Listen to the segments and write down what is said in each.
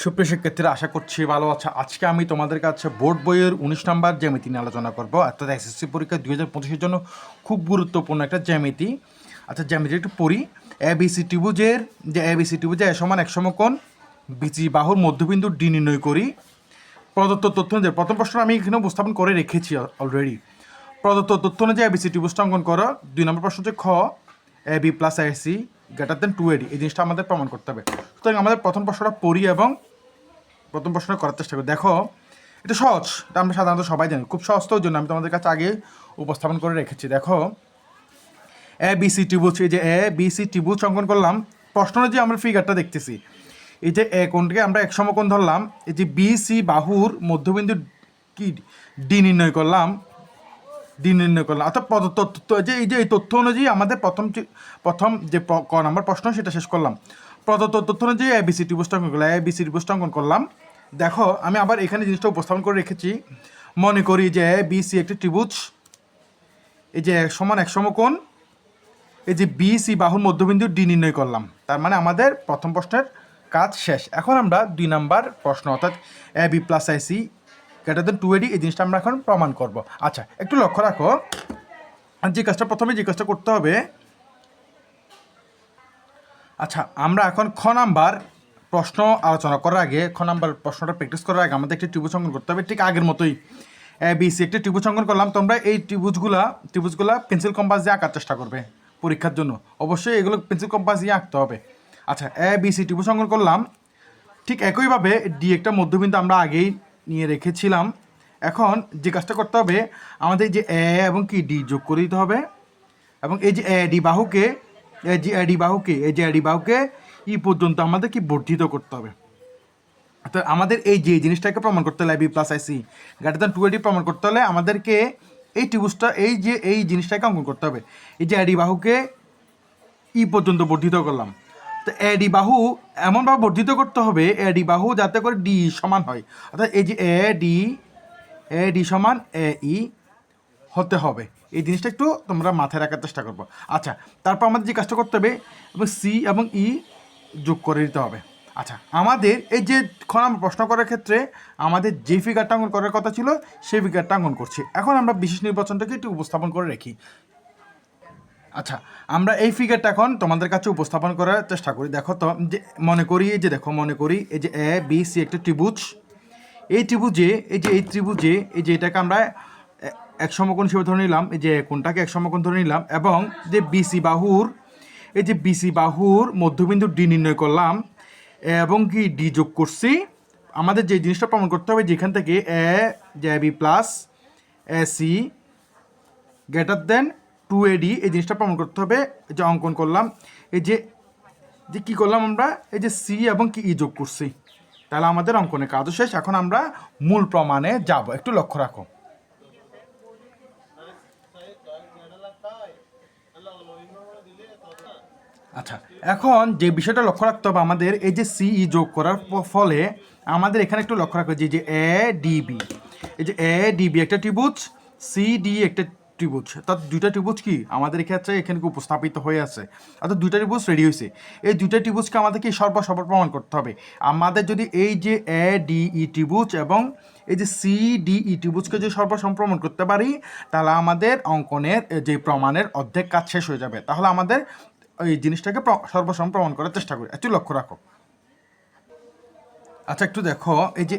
সুপ্রিয় শিক্ষার্থীরা, আশা করছি ভালো আছে। আজকে আমি তোমাদের কাছে বোর্ড বইয়ের 19 নম্বর জ্যামিতি নিয়ে আলোচনা করব। অর্থাৎ এসএসসি পরীক্ষা 2025-এর জন্য খুব গুরুত্বপূর্ণ একটা জ্যামিতি। আচ্ছা, জ্যামিতি একটু পড়ি। এবিসি ত্রিভুজের এ সমান এক সমকোণ বিসি বাহুর মধ্যবিন্দু ডি নির্ণয় করি। প্রদত্ত তথ্য অনুযায়ী প্রথম প্রশ্ন আমি এখানে উপস্থাপন করে রেখেছি অলরেডি। প্রদত্ত তথ্য অনুযায়ী এবিসি ত্রিভুজটা অঙ্কন করো। 2 নম্বর প্রশ্ন হচ্ছে খ A B plus AC greater than 2AD। এই জিনিসটা আমাদের প্রমাণ করতে হবে। সুতরাং আমাদের প্রথম প্রশ্নটা পড়ি এবং প্রথম প্রশ্নটা করার চেষ্টা করি। দেখো, এটা সহজ, এটা আমরা সাধারণত সবাই জানি। খুব সহজ, তো ওই জন্য আমি তোমাদের কাছে আগে উপস্থাপন করে রেখেছি। দেখো, এ বি সি ত্রিভুজ, এই যে এ বি সি ত্রিভুজ অঙ্কন করলাম। প্রশ্ন যে আমরা ফিগারটা দেখতেছি, এই যে এ কোণটাকে আমরা এক সমকোণ ধরলাম। এই যে বি সি বাহুর মধ্যবিন্দু কি ডি নির্ণয় করলাম, অর্থাৎ প্রদত্ত এই তথ্য অনুযায়ী আমাদের প্রথম যে ক নম্বর প্রশ্ন সেটা শেষ করলাম। প্রদত্ত তথ্য অনুযায়ী এবিসি ত্রিভুজটা অঙ্কন করলাম, এবিসি ত্রিভুজটা অঙ্কন করলাম। দেখো, আমি আবার এখানে জিনিসটা উপস্থাপন করে রেখেছি। মনে করি যে বিসি একটি ত্রিভুজ, এই যে সমান এক সমকোণ, এই যে বিসি বাহুর মধ্যবিন্দু ডি নির্ণয় করলাম। তার মানে আমাদের প্রথম প্রশ্নের কাজ শেষ। এখন আমরা 2 নম্বর প্রশ্ন, অর্থাৎ A B plus IC greater than 2AD, এই জিনিসটা আমরা এখন প্রমাণ করব। আচ্ছা, একটু লক্ষ্য রাখো, যে কাজটা করতে হবে। আচ্ছা, আমরা এখন খ নাম্বার প্রশ্ন আলোচনা করার আগে, খ নাম্বার প্রশ্নটা প্র্যাকটিস করার আগে আমাদের একটি ত্রিভুজ অঙ্কন করতে হবে। ঠিক আগের মতোই এ বি সি একটি ত্রিভুজ অঙ্কন করলাম। তোমরা এই ত্রিভুজগুলা পেন্সিল কম্পাস দিয়ে আঁকার চেষ্টা করবে পরীক্ষার জন্য। অবশ্যই এগুলো পেন্সিল কম্পাস দিয়ে আঁকতে হবে। আচ্ছা, এ বি সি ত্রিভুজ অঙ্কন করলাম। ঠিক একইভাবে ডি একটা মধ্যবিন্দু আমরা আগেই নিয়ে রেখেছিলাম। এখন যে কাজটা করতে হবে, আমাদের যে এ এবং কি ডি যোগ করে দিতে হবে, এবং এই যে এ ডি বাহুকে ই পর্যন্ত আমাদের কি বর্ধিত করতে হবে। তো আমাদের এই যে জিনিসটাকে প্রমাণ করতে হলে B plus IC greater than 2AD প্রমাণ করতে হলে আমাদেরকে এই ত্রিভুজটা এই জিনিসটাকে অঙ্কন করতে হবে। এই যে এডি বাহুকে ই পর্যন্ত বর্ধিত করলাম। তো এডি বাহু এমনভাবে বর্ধিত করতে হবে, এডি বাহু যাতে করে ডি সমান হয়। অর্থাৎ এই যে এ ডি সমান এ ই হতে হবে। এই জিনিসটা একটু তোমরা মাথায় রাখার চেষ্টা করবো। আচ্ছা, তারপর আমাদের যে কাজটা করতে হবে, এবং সি এবং ই যোগ করে দিতে হবে। আচ্ছা, আমাদের এই যে আমরা প্রশ্ন করার ক্ষেত্রে আমাদের যে ফিগারটা অঙ্কন করার কথা ছিল সেই ফিগারটা অঙ্কন করছি। এখন আমরা বিশেষ নির্বাচনটাকে একটু উপস্থাপন করে রাখি। আচ্ছা, আমরা এই ফিগারটা এখন তোমাদের কাছে উপস্থাপন করার চেষ্টা করি। দেখো তো, যে মনে করি এই যে এ বি সি একটা ত্রিভুজ। এই ত্রিভুজে এই যে এটাকে আমরা এক সমকোণ হিসেবে ধরে নিলাম, এই যে কোণটাকে এক সমকোণ ধরে নিলাম, এবং যে বিসি বাহুর মধ্যবিন্দু ডি নির্ণয় করলাম এবং কি ডি যোগ করছি। আমাদের যে জিনিসটা প্রমাণ করতে হবে, যেখান থেকে A B plus A C greater than 2AD, এই জিনিসটা প্রমাণ করতে হবে। যে অঙ্কন করলাম, এই যে কী করলাম আমরা, এই যে সি এবং কি ই যোগ করছি, তাহলে আমাদের অঙ্কনের কাজও শেষ। এখন আমরা মূল প্রমাণে যাব, একটু লক্ষ্য রাখো। আচ্ছা, এখন যে বিষয়টা লক্ষ্য রাখতে হবে আমাদের, এই যে সি ই যোগ করার ফলে আমাদের এখানে একটু লক্ষ্য রাখবে যে এ ডিবি, এই যে এ ডিবি একটা ত্রিভুজ, সি ডি একটা ত্রিভুজ। অর্থাৎ দুইটা ত্রিভুজ কি আমাদের ক্ষেত্রে এখানে উপস্থাপিত হয়ে আছে, অর্থাৎ দুইটা ত্রিভুজ রেডি হয়েছে। এই দুইটা ত্রিভুজকে আমাদের কি সর্বসর্ব প্রমাণ করতে হবে। আমাদের যদি এই যে এ ডি ই ত্রিভুজ এবং এই যে সি ডি ই ত্রিভুজকে যদি সর্বসম প্রমাণ করতে পারি, তাহলে আমাদের অঙ্কনের যে প্রমাণের অর্ধেক কাজ শেষ হয়ে যাবে। তাহলে আমাদের এই জিনিসটাকে সর্বসম প্রমাণ করার চেষ্টা করি। একটু লক্ষ্য রাখো। আচ্ছা, একটু দেখো, এই যে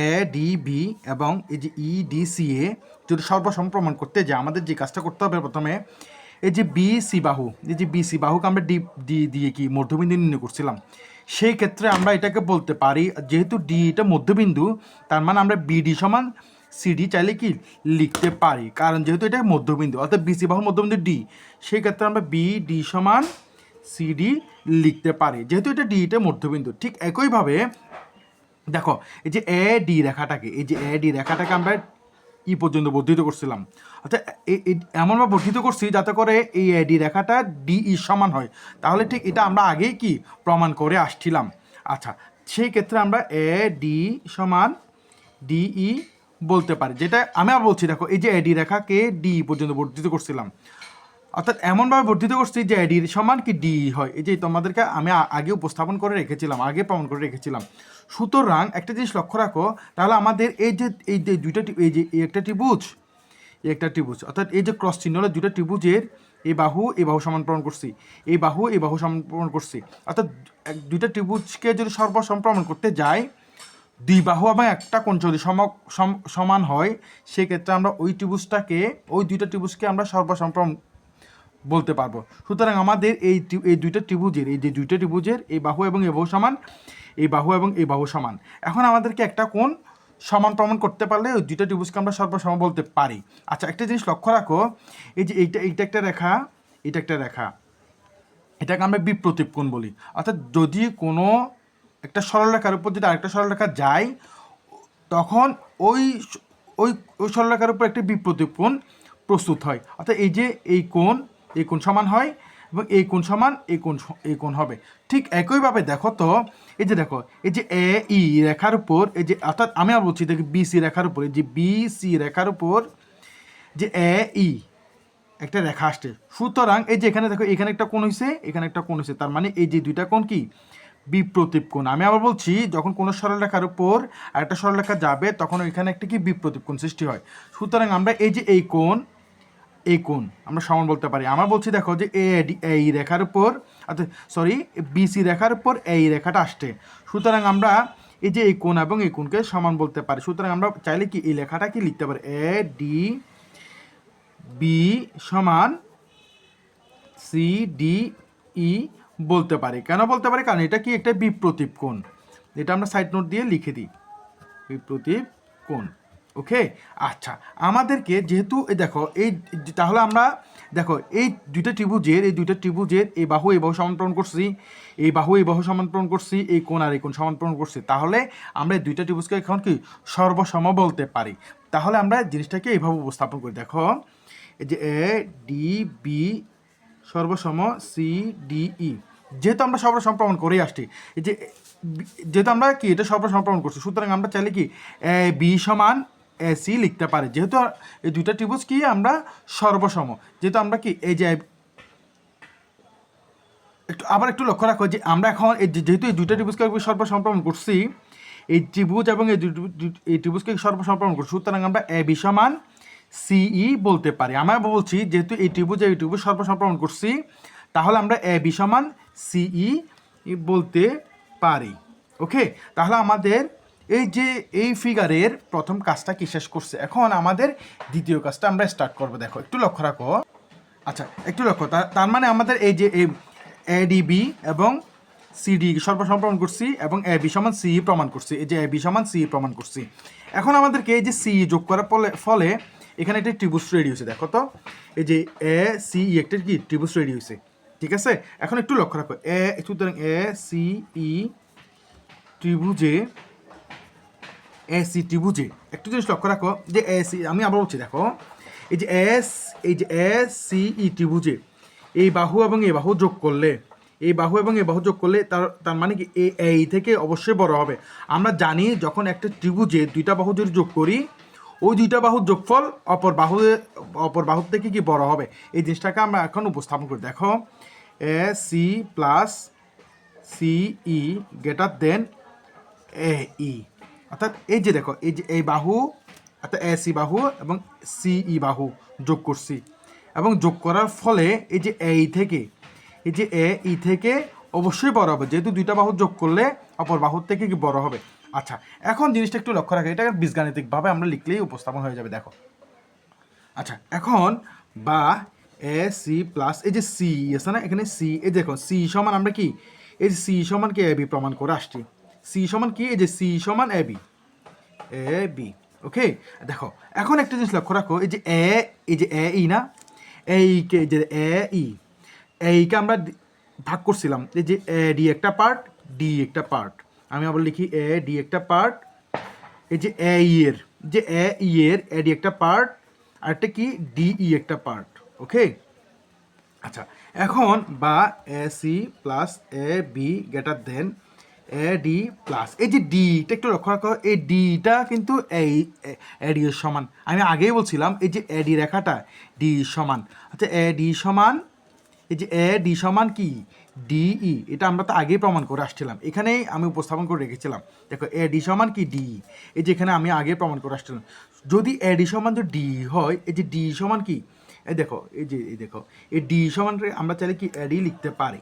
এ ডি বি এবং এই যে ই ডি সি এ যদি সর্বসম প্রমাণ করতে যে আমাদের যে কাজটা করতে হবে, প্রথমে এই যে বি সি বাহুকে আমরা ডি দিয়ে কি মধ্যবিন্দু নির্ণয় করছিলাম। সেই ক্ষেত্রে আমরা এটাকে বলতে পারি, যেহেতু ডি এটা মধ্যবিন্দু, তার মানে আমরা বিডি সমান সিডি চাইলে কি লিখতে পারি, কারণ যেহেতু এটা মধ্যবিন্দু, অর্থাৎ বিসি বাহুর মধ্যবিন্দু ডি, সেই ক্ষেত্রে আমরা বিডি সমান সিডি লিখতে পারি, যেহেতু এটা ডি এটা মধ্যবিন্দু। ঠিক একইভাবে দেখো, এই যে এ ডি রেখাটাকে আমরা ই পর্যন্ত বর্ধিত করছিলাম। অর্থাৎ এমনভাবে বর্ধিত করছি যাতে করে এই এডি রেখাটা ডি ই সমান হয়। তাহলে ঠিক এটা আমরা আগেই কি প্রমাণ করে আসছিলাম। আচ্ছা, সেই ক্ষেত্রে আমরা এ ডি সমান ডিই বলতে পারি, যেটা আমি আর বলছি। দেখো, এই যে এডি রেখাকে ডি পর্যন্ত বর্ধিত করছিলাম, অর্থাৎ এমনভাবে বর্ধিত করছি যে ডির সমান কি ডি হয়। এই যে তোমাদেরকে আমি আগে উপস্থাপন করে রেখেছিলাম, আগে প্রমাণ করে রেখেছিলাম। সুতরাং একটা জিনিস লক্ষ্য রাখো, তাহলে আমাদের এই যে দুইটা এই যে একটা ত্রিভুজ, একটা ত্রিভুজ, অর্থাৎ এই যে ক্রস চিহ্ন হলো দুইটা ত্রিভুজের এই বাহু সমান প্রমাণ করছি, এই বাহু সমান প্রমাণ করছি। অর্থাৎ দুইটা ত্রিভুজকে যদি সর্বসম প্রমাণ করতে যাই, দুই বাহু এবং একটা কোণ যদি সমান হয়, সেক্ষেত্রে আমরা ওই দুইটা ত্রিভুজকে আমরা সর্বসম প্রমাণ বলতে পারবো। সুতরাং আমাদের এই দুইটা ত্রিভুজের এই বাহু এবং এই বাহু সমান, এই বাহু এবং এই বাহু সমান। এখন আমাদেরকে একটা কোণ সমান প্রমাণ করতে পারলে ওই দুইটা ত্রিভুজকে আমরা সর্বসম বলতে পারি। আচ্ছা, একটা জিনিস লক্ষ্য রাখো, এই যে এইটা একটা রেখা, এটা একটা রেখা, এটাকে আমরা বিপ্রতীপ কোণ বলি। অর্থাৎ যদি কোনো একটা সরলরেখার উপর যদি আরেকটা সরলরেখা যায়, তখন ওই ওই ওই সরলরেখার উপর একটি বিপ্রতীপ কোণ প্রস্তুত হয়। অর্থাৎ এই কোণ সমান হয় এবং এই কোণ সমান এই কোণ হবে। ঠিক একইভাবে দেখো তো, এই যে এ ই রেখার উপর, এই যে অর্থাৎ আমি আর বলছি দেখি বিসি রেখার উপর, এই যে বিসি রেখার উপর যে এ ই একটা রেখা আসছে। সুতরাং এই যে এখানে দেখো, এখানে একটা কোণ হয়েছে, এখানে একটা কোণ হয়েছে, তার মানে এই যে দুইটা কোণ কি বিপ্রতীপ কোণ। আমি আবার বলছি, যখন কোনো সরলরেখার উপর আরেকটা সরলরেখা যাবে, তখন এখানে একটা কি বিপ্রতীপ কোণ সৃষ্টি হয়। সুতরাং আমরা এই যে এই কোণ আমরা সমান বলতে পারি। আমরা বলছি দেখো যে এই রেখার উপর, অর্থাৎ বিসি রেখার উপর এই রেখাটা আসছে। সুতরাং আমরা এই যে এই কোণ এবং এই কোণকে সমান বলতে পারি। সুতরাং আমরা চাইলে কি এই লেখাটা কি লিখতে পারি, এ ডি বি সমান সি ডি ই বলতে পারি। কেন বলতে পারি? কারণ এটা কি একটা বিপ্রতীপ কোণ। এটা আমরা সাইড নোট দিয়ে লিখে দিই, বিপ্রতীপ কোণ। ওকে, আচ্ছা, আমাদেরকে যেহেতু দেখো তাহলে আমরা দেখো এই দুইটা ত্রিভুজের এই বাহু সমান প্রমাণ করছি, এই বাহু সমান প্রমাণ করছি, এই কোণ আর এই কোণ সমান প্রমাণ করছি। তাহলে আমরা এই দুইটা ত্রিভুজকে এখন কি সর্বসম বলতে পারি। তাহলে আমরা জিনিসটাকে এইভাবে উপস্থাপন করি। দেখো এই যে এ ডি বি সর্বসম সি ডি ই, যেহেতু আমরা সর্বসম প্রমাণ করেই আসছি, এই যে যেহেতু আমরা কি এটা সর্বসম প্রমাণ করছি, সুতরাং আমরা চাইলে কি এ বি সমান এ সি লিখতে পারি। যেহেতু এই দুইটা ত্রিভুজ কি আমরা সর্বসম, যেহেতু আমরা কি এই যে একটু লক্ষ্য রাখো যে আমরা এখন যেহেতু এই দুইটা ত্রিভুজকে সর্বসম প্রমাণ করছি, এই ত্রিভুজ এবং এই ত্রিভুজকে সর্বসম প্রমাণ করছি, সুতরাং আমরা এ বি সমান সিই বলতে পারি। আমরা বলছি যেহেতু এই ত্রিভুজ সর্বসম প্রমাণ করছি, তাহলে আমরা এ বি সমান সিই বলতে পারি। ওকে, তাহলে আমাদের এই ফিগারের প্রথম কাজটা কি শেষ করছে। এখন আমাদের দ্বিতীয় কাজটা আমরা স্টার্ট করবো। দেখো একটু লক্ষ্য রাখো, আচ্ছা একটু লক্ষ্য, তার মানে আমাদের এই যে এডিবি এবং সিডি সর্বসম প্রমাণ করছি এবং এ বি সমান সি প্রমাণ করছি, এই যে এ বি সমান সি প্রমাণ করছি। এখন আমাদেরকে এই যে সি যোগ করার ফলে এখানে একটা ত্রিভুজ রেডি হয়েছে। দেখো তো, এই যে এ সি ই একটা কি ত্রিভুজ রেডি হয়েছে, ঠিক আছে। এখন একটু লক্ষ্য রাখো, সুতরাং এ সি ই ত্রিভুজে একটু জিনিস লক্ষ্য রাখো যে এ সি, আমি আবার বলছি দেখো, এই যে এ সি ই ত্রিভুজে এই বাহু এবং এই বাহু যোগ করলে, তার মানে কি এই থেকে অবশ্যই বড় হবে। আমরা জানি যখন একটা ত্রিভুজে দুইটা বাহু যদি যোগ করি, ওই দুইটা বাহুর যোগফল অপর বাহুর থেকে কি বড় হবে। এই জিনিসটাকে আমরা এখন উপস্থাপন করি। দেখো A C plus C E greater than A E, অর্থাৎ এই যে দেখো এই যে এই বাহু, অর্থাৎ এ সি বাহু এবং সি ই বাহু যোগ করছি, এবং যোগ করার ফলে এই যে এ ই থেকে অবশ্যই বড় হবে, যেহেতু দুইটা বাহু যোগ করলে অপর বাহুর থেকে কি বড় হবে। আচ্ছা, এখন জিনিসটা একটু লক্ষ্য রাখা, এটা বীজগাণিতিকভাবে আমরা লিখলেই উপস্থাপন হয়ে যাবে। দেখো, আচ্ছা, এখন বা এ সি প্লাস এই যে সি আছে না, এখানে সি, এই দেখো সি সমান আমরা কি এই যে সি সমান কি এ বি প্রমাণ করে আসছি। সি সমান কি, এই যে সি সমান এ বি। ওকে, দেখো এখন একটা জিনিস লক্ষ্য রাখো, এই যে এ ই না, এইকে যে এইকে আমরা ভাগ করছিলাম, এই যে এ ডি একটা পার্ট, ডি একটা পার্ট। আমি আবার লিখি এ ডি একটা পার্ট, এই যে এ ডি একটা পার্ট, আর একটা কি ডি ই একটা পার্ট। ওকে, আচ্ছা, এখন বা A C plus A B greater than A D plus এই যে ডিটা একটু লক্ষ্য রাখো, এই ডিটা কিন্তু এই এডি এর সমান। আমি আগেই বলছিলাম এই যে এডি রেখাটা ডি সমান, আচ্ছা এ ডি সমান, এই যে এ ডি সমান কি ডিই, এটা আমরা তো আগেই প্রমাণ করে আসছিলাম, এখানেই আমি উপস্থাপন করে রেখেছিলাম। দেখো এ ডি সমান কি ডি, এই যে এখানে আমি আগে প্রমাণ করে আসছিলাম। যদি এ ডি সমান যদি ডি হয়, এই যে ডি সমান কি, এই দেখো এই যে এই দেখো এই ডি সমান আমরা চাইলে কি এডি লিখতে পারি।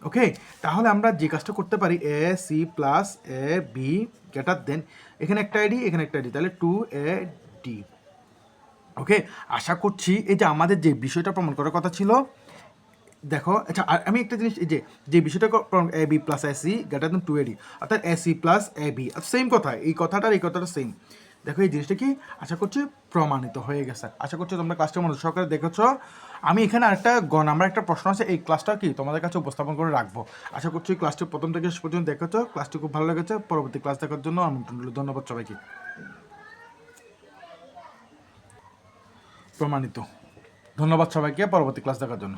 ওকে, তাহলে আমরা যে কাজটা করতে পারি, A C plus A B greater than, এখানে একটা আইডি এখানে একটা আইডি, তাহলে 2AD। ওকে, আশা করছি এই যে আমাদের যে বিষয়টা প্রমাণ করার কথা ছিল, দেখো আচ্ছা আর আমি একটা জিনিস, এই যে বিষয়টা A B plus A C greater than 2AD, অর্থাৎ A C plus A B same কথা, এই কথাটা সেম। দেখো এই জিনিসটা কি আশা করছি প্রমাণিত হয়ে গেছে। আশা করছি তোমরা ক্লাসটা মনোযোগ সহকারে দেখেছো। আমি এখানে আরেকটা নাম্বার একটা প্রশ্ন আছে, এই ক্লাসটা কি তোমাদের কাছে উপস্থাপন করে রাখবো। আশা করছি ক্লাসটি প্রথম থেকে শেষ পর্যন্ত দেখেছো, ক্লাসটি খুব ভালো লেগেছে। পরবর্তী ক্লাস দেখার জন্য আমন্ত্রণ রইল। ধন্যবাদ সবাইকে। প্রমাণিত। ধন্যবাদ সবাইকে পরবর্তী ক্লাস দেখার জন্য।